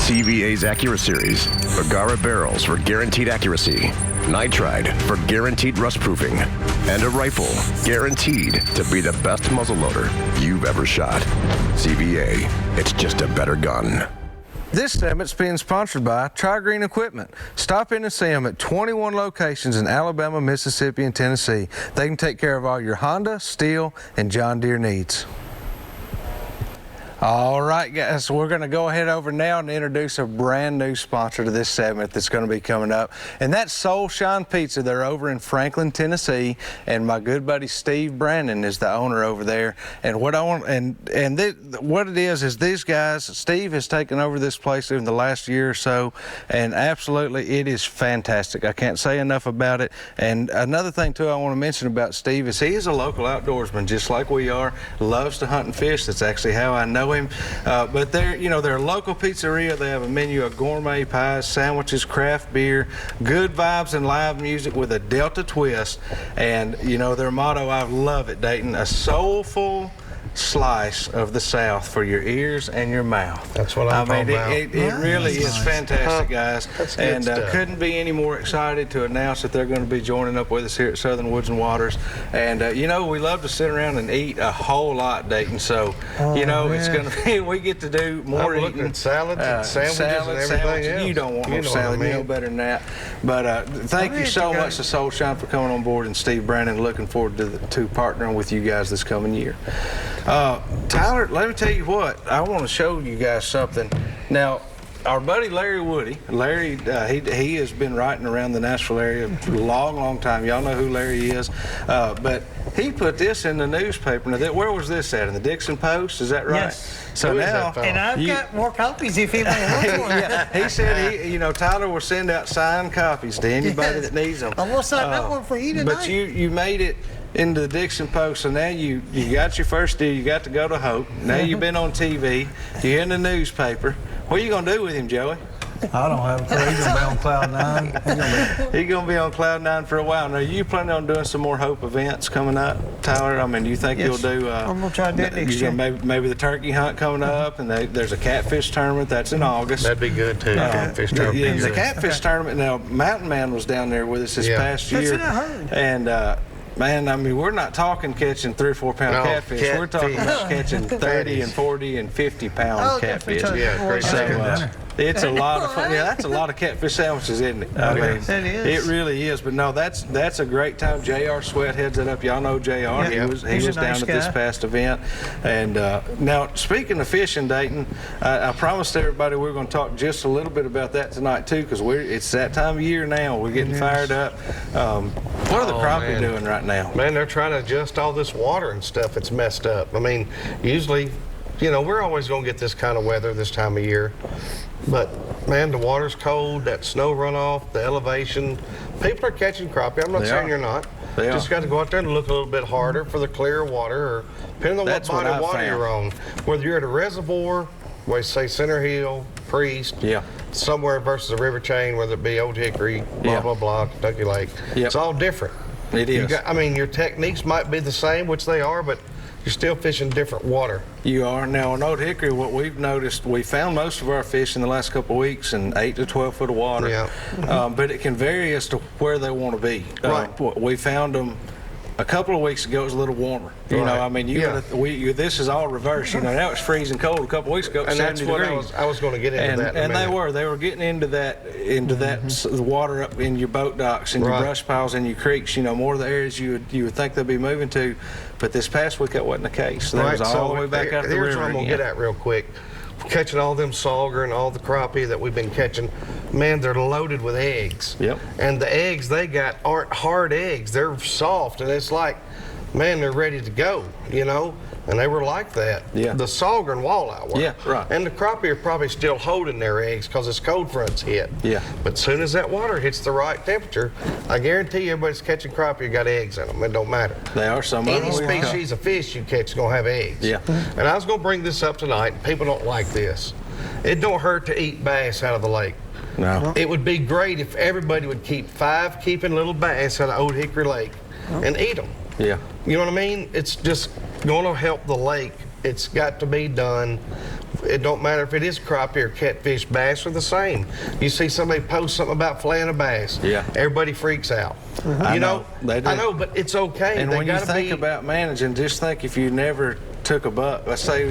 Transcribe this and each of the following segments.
CVA's Accura Series, Bergara barrels for guaranteed accuracy, nitride for guaranteed rust proofing, and a rifle guaranteed to be the best muzzleloader you've ever shot. CVA, it's just a better gun. This segment's being sponsored by Tri-Green Equipment. Stop in and see them at 21 locations in Alabama, Mississippi, and Tennessee. They can take care of all your Honda, Steel, and John Deere needs. All right, guys, we're going to go ahead over now and introduce a brand new sponsor to this segment that's going to be coming up, and that's Soul Shine Pizza. They're over in Franklin, Tennessee, and my good buddy Steve Brandon is the owner over there. And what I want, what it is these guys, Steve has taken over this place in the last year or so, and absolutely it is fantastic. I can't say enough about it. And another thing too I want to mention about Steve is he is a local outdoorsman, just like we are. Loves to hunt and fish. That's actually how I know him. But they're a local pizzeria. They have a menu of gourmet pies, sandwiches, craft beer, good vibes and live music with a Delta twist. And their motto, I love it, Dayton, a soulful slice of the South for your ears and your mouth. That's what I'm talking about. It really is fantastic, guys. That's good and couldn't be any more excited to announce that they're going to be joining up with us here at Southern Woods and Waters. And we love to sit around and eat a whole lot, Dayton. So it's going to be, we get to do more eating. At salads and sandwiches and everything else. You don't want no salad. You know better than that. But thank you so much to Soul Shine for coming on board, and Steve Brandon. Looking forward to partnering with you guys this coming year. Tyler, let me tell you what, I want to show you guys something. Now, our buddy Larry Woody, he has been writing around the Nashville area a long time. Y'all know who Larry is. But he put this in the newspaper. Now, where was this at? In the Dixon Post? Is that right? Yes. So now, and I've got more copies if anybody wants one. Yeah, he said Tyler will send out signed copies to anybody that needs them. I'm gonna sign that one for you tonight. But you made it into the Dixon Post, so now you got your first deal. You got to go to Hope. Now you've been on TV. You're in the newspaper. What are you gonna do with him, Joey? I don't have a clue. He's gonna be on cloud nine. He's gonna be on cloud nine for a while. Now, you planning on doing some more Hope events coming up, Tyler? I mean, do you think you'll do? I'm gonna try to do it next year. Maybe the turkey hunt coming up, and there's a catfish tournament that's in August. That'd be good too. Catfish tournament. Yeah, the catfish tournament. Now, Mountain Man was down there with us this past year, That's what I heard. And. Man, I mean, we're not talking catching 3 or 4 pound catfish. We're talking about catching 30 and 40 and 50 pound catfish. Yeah, great. So, it's a lot of fun. Yeah, that's a lot of catfish sandwiches, isn't it? I mean, it really is. But no, that's a great time. JR Sweat heads it up. Y'all know JR. Yeah. He was down at this past event. And now, speaking of fishing, Dayton, I promised everybody we were going to talk just a little bit about that tonight too, because it's that time of year now. We're getting fired up. What are the crappie doing right now? Man, they're trying to adjust all this water and stuff. It's messed up. I mean, usually, we're always going to get this kind of weather this time of year. But, man, the water's cold, that snow runoff, the elevation. People are catching crappie. I'm not saying you're not. They just got to go out there and look a little bit harder for the clear water, or depending on what body of water you're on. Whether you're at a reservoir, where say Center Hill, Priest, somewhere versus a river chain, whether it be Old Hickory, blah, blah, blah, Kentucky Lake. It's all different. It is. Your techniques might be the same, which they are, but you're still fishing different water. You are. Now, on Old Hickory, what we've noticed, we found most of our fish in the last couple of weeks in 8 to 12 foot of water. Yeah. But it can vary as to where they want to be. Right. We found them a couple of weeks ago. It was a little warmer. I mean, this is all reversed. Now it's freezing cold. A couple of weeks ago, it was 70 degrees. I was going to get into that. And they were getting into that, the water up in your boat docks and your brush piles and your creeks. More of the areas you would think they'd be moving to. But this past week, that wasn't the case. That was all the way back out the river. Here's what I'm going to get at real quick. Catching all them sauger and all the crappie that we've been catching, man, they're loaded with eggs. Yep. And the eggs they got aren't hard eggs. They're soft, and it's like, man, they're ready to go, And they were like that. Yeah. The sauger and walleye were. Yeah, right. And the crappie are probably still holding their eggs because it's cold front's hit. Yeah. But as soon as that water hits the right temperature, I guarantee you everybody's catching crappie got eggs in them. It don't matter. They are some Any species of fish you catch is going to have eggs. Yeah. And I was going to bring this up tonight, and people don't like this. It don't hurt to eat bass out of the lake. No. It would be great if everybody would keep 5 keeping little bass out of Old Hickory Lake and eat them. Yeah. You know what I mean? It's just going to help the lake. It's got to be done. It don't matter if it is crappie or catfish, bass are the same. You see somebody post something about filleting a bass, everybody freaks out. You know, they do. I know, but it's okay. And when you think about managing, just think if you never took a buck, let's say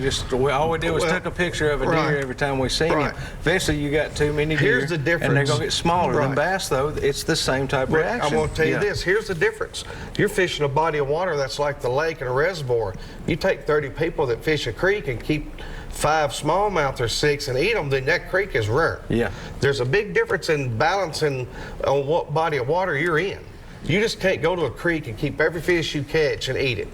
all we did was took a picture of a deer every time we seen him. Eventually you got too many deer. Here's the difference. And they're going to get smaller. Than bass, though, it's the same type of reaction. I'm going to tell you this. Here's the difference. You're fishing a body of water that's like the lake and a reservoir. You take 30 people that fish a creek and keep 5 smallmouth or 6 and eat them, then that creek is ruined. Yeah. There's a big difference in balancing on what body of water you're in. You just can't go to a creek and keep every fish you catch and eat it.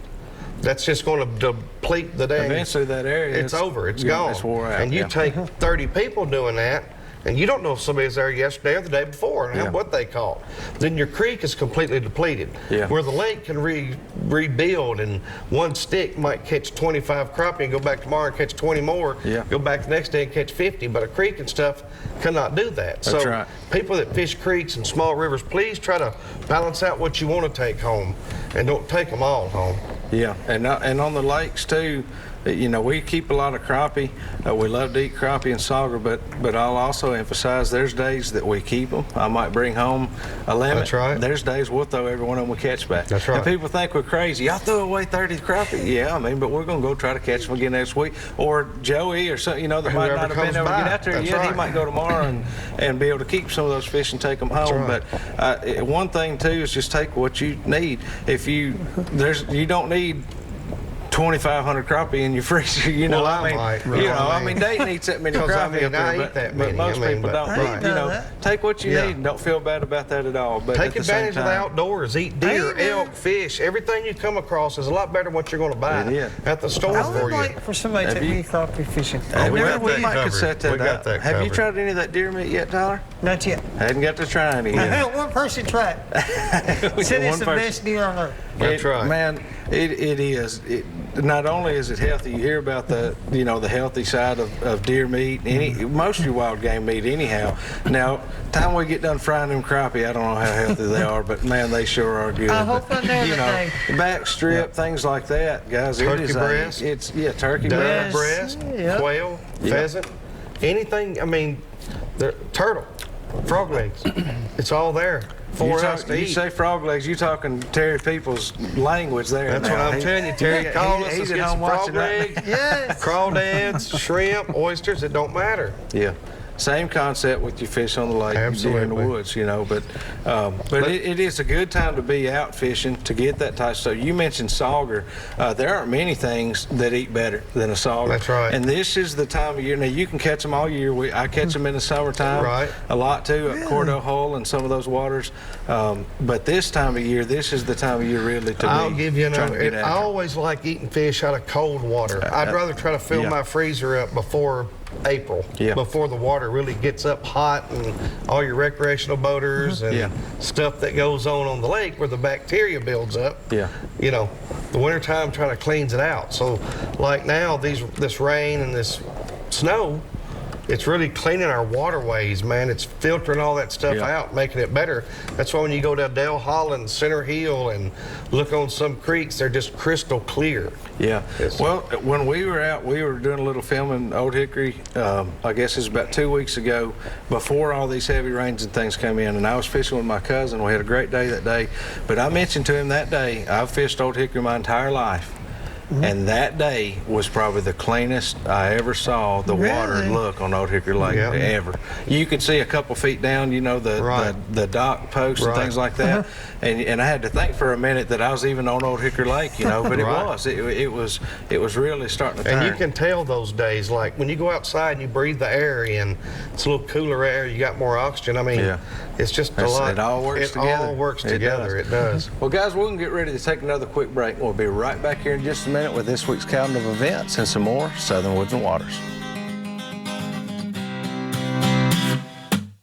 That's just going to deplete the dang. Eventually that area, it's over. It's gone. It's wore out. And you take 30 people doing that, and you don't know if somebody was there yesterday or the day before and what they caught. Then your creek is completely depleted. Where the lake can rebuild, and one stick might catch 25 crappie and go back tomorrow and catch 20 more. Go back the next day and catch 50. But a creek and stuff cannot do that. That's right. People that fish creeks and small rivers, please try to balance out what you want to take home, and don't take them all home. Yeah, and on the lakes too, you know, we keep a lot of crappie. We love to eat crappie and sauger, but I'll also emphasize there's days that we keep them. I might bring home a limit. That's right. There's days we'll throw every one of them we catch back. That's right. And people think we're crazy. Y'all threw away 30 crappie. Yeah, I mean, but we're going to go try to catch them again next week. Or Joey or something, you know, that might not have been able to get out there yet. He might go tomorrow and be able to keep some of those fish and take them home. Right. But one thing too is just take what you need. If you don't need 2,500 crappie in your freezer, you know. Well, I mean, Dayton eats that many crappie up there, but most people don't. But, you know, take what you need and don't feel bad about that at all. But take advantage of the outdoors. Eat deer, elk, fish. Everything you come across is a lot better than what you're going to buy at the store I for would you. like for somebody to take me crappie fishing. We might could set that up. Have you tried any of that deer meat yet, Tyler? Not yet. Hadn't got to try any I yet. had one person try it. Said it's the best deer on earth. That's right. Man, it is. Not only is it healthy, you hear about the healthy side of deer meat, most of your wild game meat anyhow. Now, time we get done frying them crappie, I don't know how healthy they are, but man, they sure are good. I hope I know today. Back strip, things like that, guys. Turkey breast. Turkey breast, quail, pheasant, anything. I mean, turtle, frog legs. It's all there. You say frog legs, you talking Terry Peoples language there. That's what I'm telling you, Terry. Call us, let's get some frog legs, crawdads, shrimp, oysters. It don't matter. Yeah. Same concept with your fish on the lake, deer in the woods, you know. But it is a good time to be out fishing to get that type of stuff. You mentioned sauger. There aren't many things that eat better than a sauger. That's right. And this is the time of year. Now you can catch them all year. I catch them in the summertime, a lot too, at Cordell Hole and some of those waters. But this time of year, this is the time of year really to I'll give you another. I always like eating fish out of cold water. I'd rather try to fill my freezer up before April, before the water really gets up hot and all your recreational boaters and stuff that goes on the lake where the bacteria builds up. You know, the wintertime trying to cleans it out. So like now, this rain and this snow, it's really cleaning our waterways, man. It's filtering all that stuff out, making it better. That's why when you go to Dale Holland, Center Hill, and look on some creeks, they're just crystal clear. Yeah. Well, when we were out, we were doing a little filming in Old Hickory. I guess it was about 2 weeks ago, before all these heavy rains and things came in. And I was fishing with my cousin. We had a great day that day. But I mentioned to him that day, I've fished Old Hickory my entire life. And that day was probably the cleanest I ever saw the water look on Old Hickory Lake ever. You could see a couple feet down, you know, the dock posts and things like that. And I had to think for a minute that I was even on Old Hickory Lake, you know, but it was really starting to turn. And you can tell those days, like when you go outside and you breathe the air in, it's a little cooler air, you got more oxygen. I mean, it's just a lot. It all works together. It all works together. It does. Well, guys, we're going to get ready to take another quick break. We'll be right back here in just a minute with this week's calendar of events and some more Southern Woods and Waters.